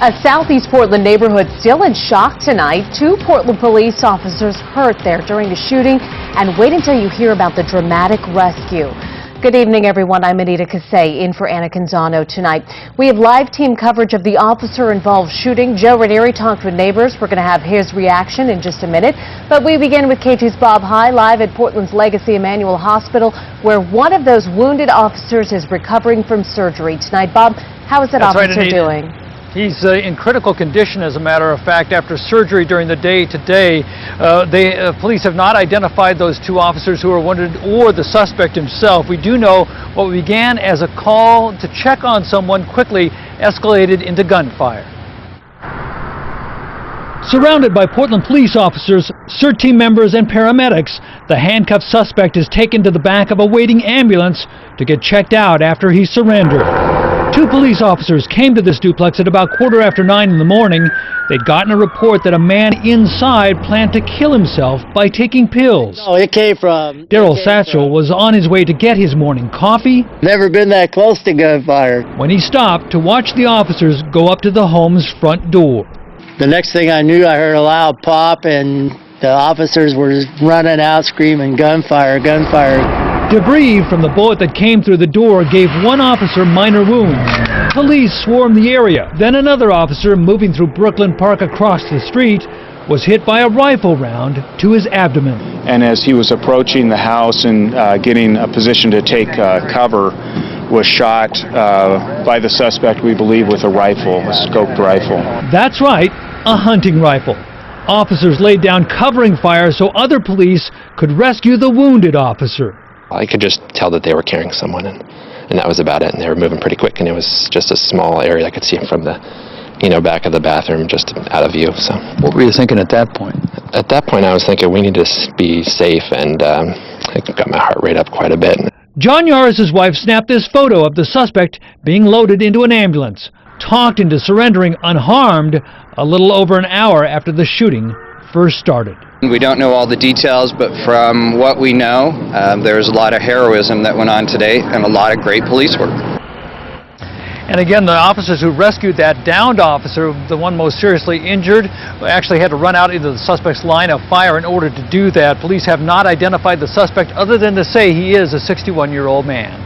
A southeast Portland neighborhood still in shock tonight. 2 Portland police officers hurt there during the shooting, and wait until you hear about the dramatic rescue. Good evening, everyone. I'm Anita Casay in for Anna Canzano tonight. We have live team coverage of the officer-involved shooting. Joe Ranieri talked with neighbors. We're going to have his reaction in just a minute. But we begin with K2's Bob High, live at Portland's Legacy Emanuel Hospital, where one of those wounded officers is recovering from surgery tonight. Bob, how is that officer doing? He's in critical condition, as a matter of fact, after surgery during the day today. Police have not identified those 2 officers who were wounded or the suspect himself. We do know what began as a call to check on someone quickly escalated into gunfire. Surrounded by Portland police officers, CERT team members, and paramedics, the handcuffed suspect is taken to the back of a waiting ambulance to get checked out after he surrendered. 2 police officers came to this duplex at about 9:15 in the morning. They'd gotten a report that a man inside planned to kill himself by taking pills. No, it came from... Darrell Satchell was on his way to get his morning coffee. Never been that close to gunfire. When he stopped to watch the officers go up to the home's front door. The next thing I knew, I heard a loud pop, and the officers were running out screaming, "Gunfire, gunfire." Debris from the bullet that came through the door gave one officer minor wounds. Police swarmed the area. Then another officer moving through Brooklyn Park across the street was hit by a rifle round to his abdomen. And as he was approaching the house and getting a position to take cover, was shot by the suspect, we believe, with a rifle, a scoped rifle. That's right, a hunting rifle. Officers laid down covering fire so other police could rescue the wounded officer. I could just tell that they were carrying someone, and that was about it. And they were moving pretty quick, and it was just a small area. I could see him from the, back of the bathroom, just out of view. So, what were you thinking at that point? At that point, I was thinking we need to be safe, and it got my heart rate up quite a bit. John Yaris's wife snapped this photo of the suspect being loaded into an ambulance, talked into surrendering unharmed a little over an hour after the shooting first started. We don't know all the details, but from what we know, there's a lot of heroism that went on today and a lot of great police work. And again, the officers who rescued that downed officer, the one most seriously injured, actually had to run out into the suspect's line of fire in order to do that. Police have not identified the suspect other than to say he is a 61-year-old man.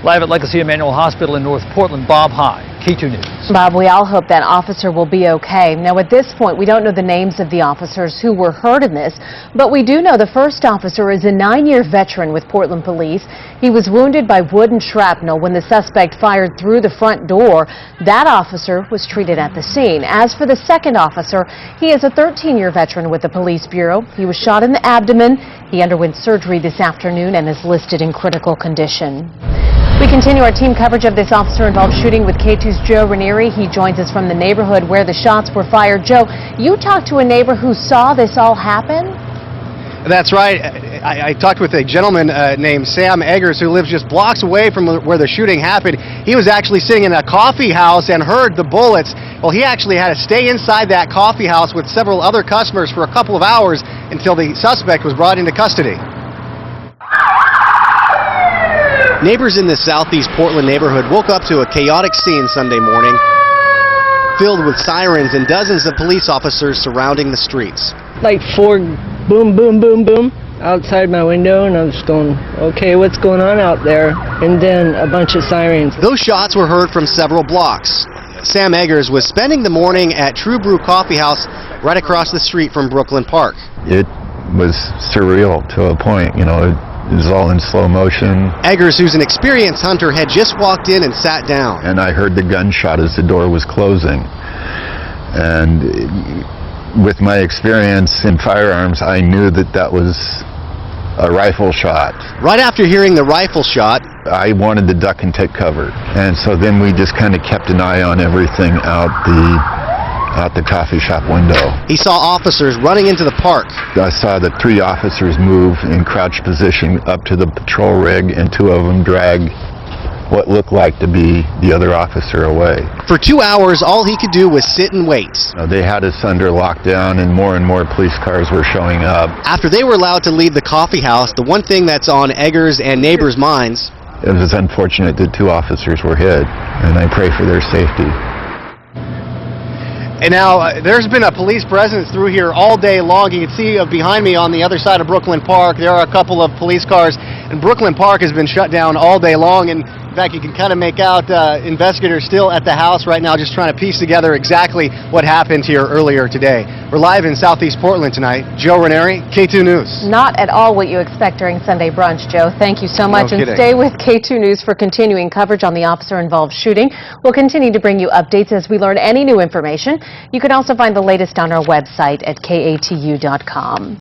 Live at Legacy Emanuel Hospital in North Portland, Bob High, K2 News. Bob, we all hope that officer will be okay. Now, at this point, we don't know the names of the officers who were hurt in this, but we do know the first officer is a 9-year veteran with Portland Police. He was wounded by wood and shrapnel when the suspect fired through the front door. That officer was treated at the scene. As for the second officer, he is a 13-year veteran with the Police Bureau. He was shot in the abdomen. He underwent surgery this afternoon and is listed in critical condition. We continue our team coverage of this officer-involved shooting with K2's Joe Ranieri. He joins us from the neighborhood where the shots were fired. Joe, you talked to a neighbor who saw this all happen? That's right. I talked with a gentleman named Sam Eggers who lives just blocks away from where the shooting happened. He was actually sitting in a coffee house and heard the bullets. Well, he actually had to stay inside that coffee house with several other customers for a couple of hours until the suspect was brought into custody. Neighbors in the southeast Portland neighborhood woke up to a chaotic scene Sunday morning, filled with sirens and dozens of police officers surrounding the streets. Like 4 boom, boom, boom, boom outside my window, and I was going, okay, what's going on out there? And then a bunch of sirens. Those shots were heard from several blocks. Sam Eggers was spending the morning at True Brew Coffee House right across the street from Brooklyn Park. It was surreal to a point, It was all in slow motion. Eggers, who's an experienced hunter, had just walked in and sat down. And I heard the gunshot as the door was closing. And with my experience in firearms, I knew that that was a rifle shot. Right after hearing the rifle shot, I wanted to duck and take cover. And so then we just kind of kept an eye on everything out the coffee shop window. He saw officers running into the park. I saw the 3 officers move in crouched position up to the patrol rig, and 2 of them drag what looked like to be the other officer away. For 2 hours, all he could do was sit and wait. They had us under lockdown, and more police cars were showing up. After they were allowed to leave the coffee house, the one thing that's on Eggers and neighbors' minds... It was unfortunate that 2 officers were hit, and I pray for their safety. And now there's been a police presence through here all day long. You can see behind me on the other side of Brooklyn Park, there are a couple of police cars, and Brooklyn Park has been shut down all day long. And in fact, you can kind of make out investigators still at the house right now, just trying to piece together exactly what happened here earlier today. We're live in Southeast Portland tonight. Joe Ranieri, K2 News. Not at all what you expect during Sunday brunch, Joe. Thank you so much. No kidding. And stay with K2 News for continuing coverage on the officer-involved shooting. We'll continue to bring you updates as we learn any new information. You can also find the latest on our website at katu.com.